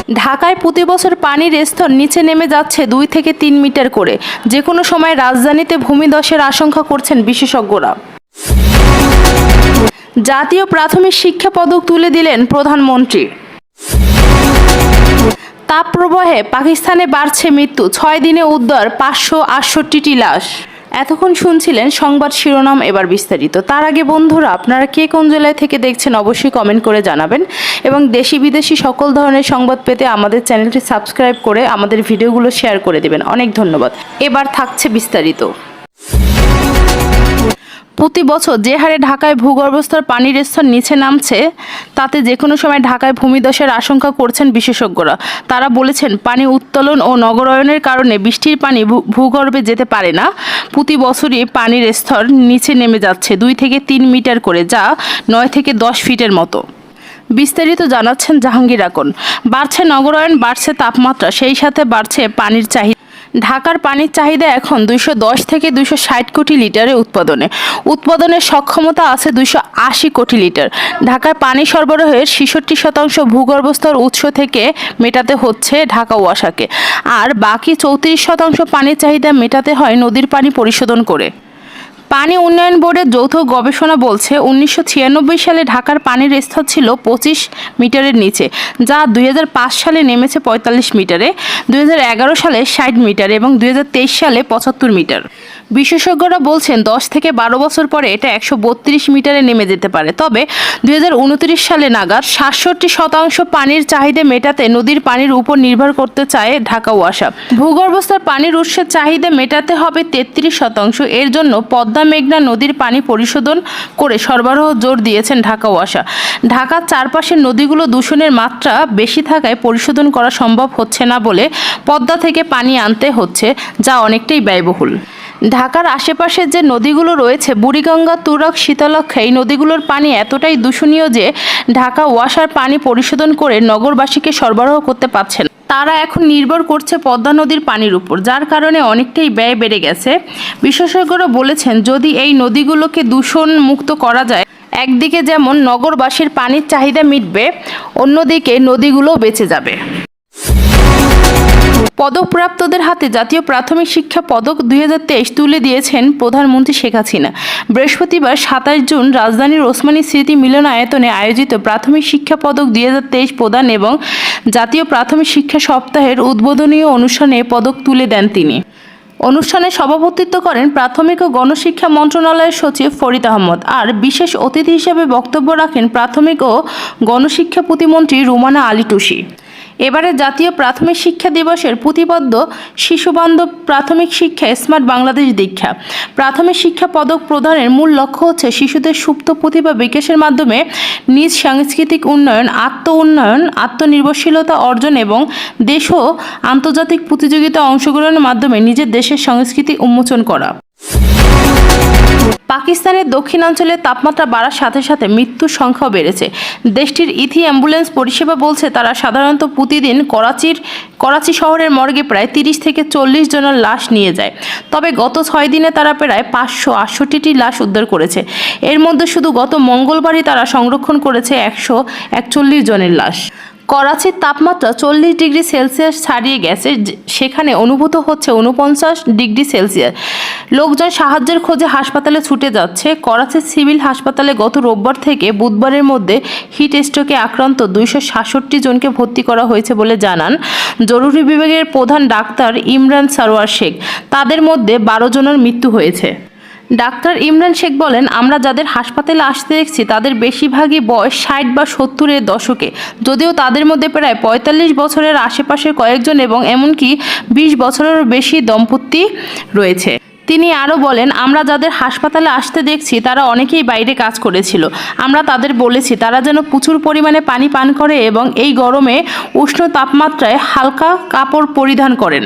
ঢাকায় প্রতি বছর পানির স্তর নিচে নেমে যাচ্ছে 2 থেকে 3 মিটার করে। যে কোনো সময় রাজধানীতে ভূমিধসের আশঙ্কা করছেন বিশেষজ্ঞরা। জাতীয় প্রাথমিক শিক্ষা পদক তুলে দিলেন প্রধানমন্ত্রী। তাপপ্রবাহে পাকিস্তানে বাড়ছে মৃত্যু, 6 দিনে উদ্ধার 568টি লাশ। এতক্ষণ শুনছিলেন সংবাদ শিরোনাম, এবার বিস্তারিত। তার আগে বন্ধুরা, আপনারা কে কোন জেলায় থেকে দেখছেন অবশ্যই কমেন্ট করে জানাবেন এবং দেশি বিদেশি সকল ধরনের সংবাদ পেতে আমাদের চ্যানেলটি সাবস্ক্রাইব করে আমাদের ভিডিওগুলো শেয়ার করে দেবেন। অনেক ধন্যবাদ। এবার থাকছে বিস্তারিত। প্রতি বছর যে হারে ঢাকায় ভূগর্ভস্থর পানির স্তর নিচে নামছে, তাতে যে কোনো সময় ঢাকায় ভূমিধসের আশঙ্কা করছেন বিশেষজ্ঞরা। তারা বলেছেন, পানি উত্তোলন ও নগরায়নের কারণে বৃষ্টির পানি ভূগর্ভে যেতে পারে না। প্রতি বছরই পানির স্তর নিচে নেমে যাচ্ছে 2 থেকে 3 মিটার করে, যা 9 থেকে 10 ফিটের মতো। বিস্তারিত জানাচ্ছেন জাহাঙ্গীর আকন। বাড়ছে নগরায়ন, বাড়ছে তাপমাত্রা, সেই সাথে বাড়ছে পানির চাহিদা। ঢাকার পানির চাহিদা এখন 210 থেকে 260 কোটি লিটারে উৎপাদনের সক্ষমতা আছে 280 কোটি লিটার। ঢাকায় পানি সরবরাহের 66% ভূগর্ভস্থ উৎস থেকে মেটাতে হচ্ছে ঢাকা ওয়াসাকে, আর বাকি 34% পানির চাহিদা মেটাতে হয় নদীর পানি পরিশোধন করে। পানি উন্নয়ন বোর্ডের যৌথ গবেষণা বলছে, 1996 সালে ঢাকার পানির স্তর ছিল 25 মিটারের নিচে, যা 2005 সালে নেমেছে 45 মিটারে, 2011 সালে 60 মিটার এবং 2023 সালে 75 মিটার। বিশেষজ্ঞরা বলছেন 10 থেকে 12 বছর পরে এটা 132 মিটারে নেমে যেতে পারে। তবে 2029 সালে নাগাদ 67% পানির চাহিদা মেটাতে নদীর পানির উপর নির্ভর করতে চায় ঢাকা ওয়াসা। ভূগর্ভস্থ পানির উৎসের চাহিদা মেটাতে হবে 33%। এর জন্য পদ্মা মেঘনা নদীর পানি পরিশোধন করে সরবরাহ জোর দিয়েছেন ঢাকা ওয়াসা। ঢাকার চারপাশের নদীগুলো দূষণের মাত্রা বেশি থাকায় পরিশোধন করা সম্ভব হচ্ছে না বলে পদ্মা থেকে পানি আনতে হচ্ছে, যা অনেকটাই ব্যয়বহুল। ঢাকার আশেপাশে যে নদীগুলো রয়েছে, বুড়িগঙ্গা, তুরাগ, শীতলক্ষ্যা, এই নদীগুলোর পানি এতটাই দূষণীয় যে ঢাকা ওয়াসার পানি পরিশোধন করে নগরবাসীকে সরবরাহ করতে পারছে না। তারা এখন নির্ভর করছে পদ্মা নদীর পানির উপর, যার কারণে অনেকটাই ব্যয় বেড়ে গেছে। বিশেষজ্ঞরা বলেছেন, যদি এই নদীগুলোকে দূষণ মুক্ত করা যায়, একদিকে যেমন নগরবাসীর পানির চাহিদা মিটবে, অন্যদিকে নদীগুলো বেঁচে যাবে। পদকপ্রাপ্তদের হাতে জাতীয় প্রাথমিক শিক্ষা পদক 2023 তুলে দিয়েছেন প্রধানমন্ত্রী শেখ হাসিনা। বৃহস্পতিবার 27 জুন রাজধানীর ওসমানী স্মৃতি মিলনায়তনে আয়োজিত প্রাথমিক শিক্ষা পদক 2023 প্রদান এবং জাতীয় প্রাথমিক শিক্ষা সপ্তাহের উদ্বোধনী অনুষ্ঠানে পদক তুলে দেন তিনি। অনুষ্ঠানে সভাপতিত্ব করেন প্রাথমিক ও গণশিক্ষা মন্ত্রণালয়ের সচিব ফরিদ আহমদ, আর বিশেষ অতিথি হিসেবে বক্তব্য রাখেন প্রাথমিক ও গণশিক্ষা প্রতিমন্ত্রী রুমানা আলী টুসি। এবারে জাতীয় প্রাথমিক শিক্ষা দিবসের প্রতিপাদ্য শিশুবান্ধব প্রাথমিক শিক্ষা স্মার্ট বাংলাদেশ দীক্ষা। প্রাথমিক শিক্ষা পদক প্রদানের মূল লক্ষ্য হচ্ছে শিশুদের সুপ্ত প্রতিভা বিকাশের মাধ্যমে নিজ সাংস্কৃতিক উন্নয়ন, আত্ম-উন্নয়ন, আত্মনির্ভরশীলতা অর্জন এবং দেশ ও আন্তর্জাতিক প্রতিযোগিতায় অংশগ্রহণের মাধ্যমে নিজের দেশের সংস্কৃতি উন্মোচন করা। পাকিস্তানের দক্ষিণাঞ্চলে তাপমাত্রা বাড়ার সাথে সাথে মৃত্যুর সংখ্যাও বেড়েছে। দেশটির ইথি অ্যাম্বুলেন্স পরিষেবা বলছে, তারা সাধারণত প্রতিদিন করাচি শহরের মর্গে প্রায় 30 থেকে 40 জনের লাশ নিয়ে যায়। তবে গত 6 দিনে তারা প্রায় 568টি লাশ উদ্ধার করেছে। এর মধ্যে শুধু গত মঙ্গলবারই তারা সংরক্ষণ করেছে 141 জনের লাশ। করাচির তাপমাত্রা 40 ডিগ্রি সেলসিয়াস ছাড়িয়ে গেছে, সেখানে অনুভূত হচ্ছে 49 ডিগ্রি সেলসিয়াস। লোকজন সাহায্যের খোঁজে হাসপাতালে ছুটে যাচ্ছে। করাচি সিভিল হাসপাতালে গত রোববার থেকে বুধবারের মধ্যে হিট স্ট্রোকে আক্রান্ত 266 জনকে ভর্তি করা হয়েছে বলে জানান জরুরি বিভাগের প্রধান ডাক্তার ইমরান সারোয়ার শেখ। তাদের মধ্যে 12 জনের মৃত্যু হয়েছে। ডাক্তার ইমরান শেখ বলেন, আমরা যাদের হাসপাতালে আসতে দেখছি তাদের বেশিরভাগই বয়স 60 বা 70-এর দশকে, যদিও তাদের মধ্যে প্রায় 45 বছরের আশেপাশের কয়েকজন এবং এমনকি 20 বছরেরও বেশি দম্পতি রয়েছে। তিনি আরও বলেন, আমরা যাদের হাসপাতালে আসতে দেখছি তারা অনেকেই বাইরে কাজ করেছিল। আমরা তাদের বলেছি তারা যেন প্রচুর পরিমাণে পানি পান করে এবং এই গরমে উষ্ণ তাপমাত্রায় হালকা কাপড় পরিধান করেন।